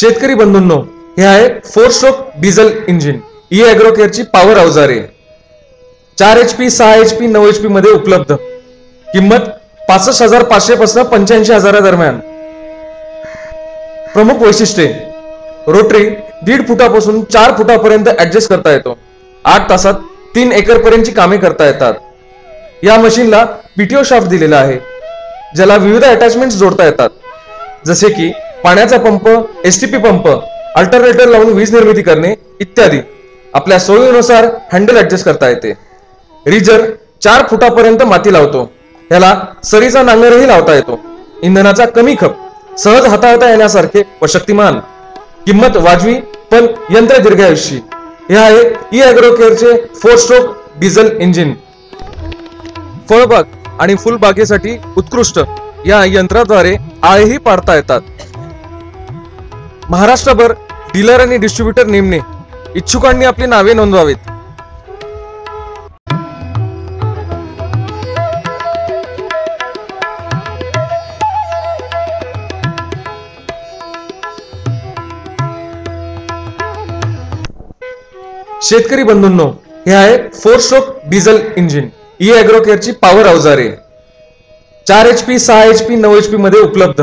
शेतकरी बंधूंनो, हे आहे 4 stroke diesel engine E agro केअरची पॉवर अवजारे 4 HP 6 HP 9 HP मध्ये उपलब्ध। किंमत 65,500 पासून 85,000 दरम्यान। प्रमुख वैशिष्ट्ये: रोटरी 1.5 फुटापासून 4 फुटापर्यंत ऍडजस्ट करता येतो। 8 तासात 3 एकर पर्यंतची कामे करता येतात। या मशीनला पीटीओ शाफ्ट दिलेला आहे, ज्याला विविध अटॅचमेंट्स जोडता येतात, जसे की पाण्याचा पंप, एसटीपी पंप, अल्टरनेटर लावून वीज निर्मिती करणे इत्यादी। आपल्या सोयीनुसार हँडल ऍडजस्ट करता येते। रिजर 4 फुटापर्यंत माती लावतो। याला सरीचा नांगरही लावता येतो। इंधनाचा कमी खप, सहज हाताळता येण्यासारखे व शक्तिमान। किंमत वाजवी पण यंत्र दीर्घायुषी। हे आहे ई ॲग्रो केअरचे 4 स्ट्रोक डिझेल इंजिन। फळबाग आणि फुलबागेसाठी उत्कृष्ट या यंत्राद्वारे आळेही पाडता येतात। महाराष्ट्रभर डीलर आणि डिस्ट्रीब्युटर नेमणे। इच्छुकांनी आपली नावे नोंदवावीत। शेतकरी बंधूंनो, हे आहे 4 stroke diesel engine E agro केअरची पॉवर अवजारे 4 HP 6 HP 9 HP मध्ये उपलब्ध।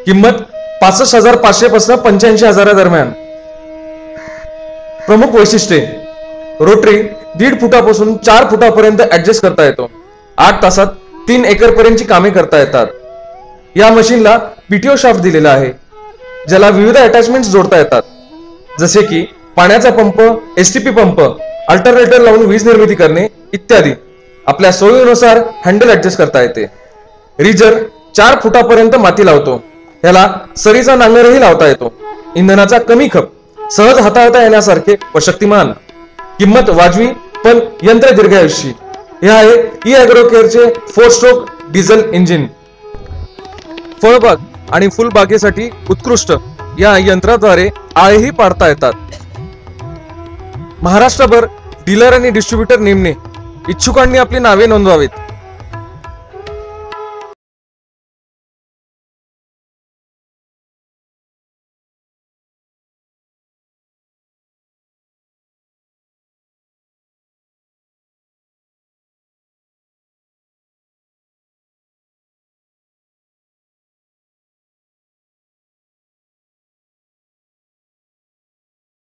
किंमत 65,500 पासून 85,000 दरम्यान। प्रमुख वैशिष्ट्ये: रोटरी 1.5 फुटापासून 4 फुटापर्यंत ऍडजस्ट करता येतो। 8 तासात 3 एकर पर्यंतची कामे करता येतात। या मशीनला पीटीओ शाफ्ट दिलेला आहे, ज्याला विविध अटॅचमेंट्स जोडता येतात, जसे की पाण्याचा पंप, एसटीपी पंप, अल्टरनेटर लावून वीज निर्मिती करणे इत्यादी। आपल्या सोयीनुसार हँडल ऍडजस्ट करता येते। रिजर 4 फुटापर्यंत माती लावतो। याला सरीचा नांगरही लावता येतो। इंधनाचा कमी खप, सहज हाताळता येण्यासारखे व शक्तिमान। किंमत वाजवी पण यंत्र दीर्घायुषी। हे आहे ई ॲग्रो केअरचे 4 स्ट्रोक डिझेल इंजिन। फळबाग आणि फुलबागेसाठी उत्कृष्ट या यंत्राद्वारे आळेही पाडता येतात। महाराष्ट्रभर डीलर आणि डिस्ट्रीब्युटर नेमणे। इच्छुकांनी आपली नावे नोंदवावीत।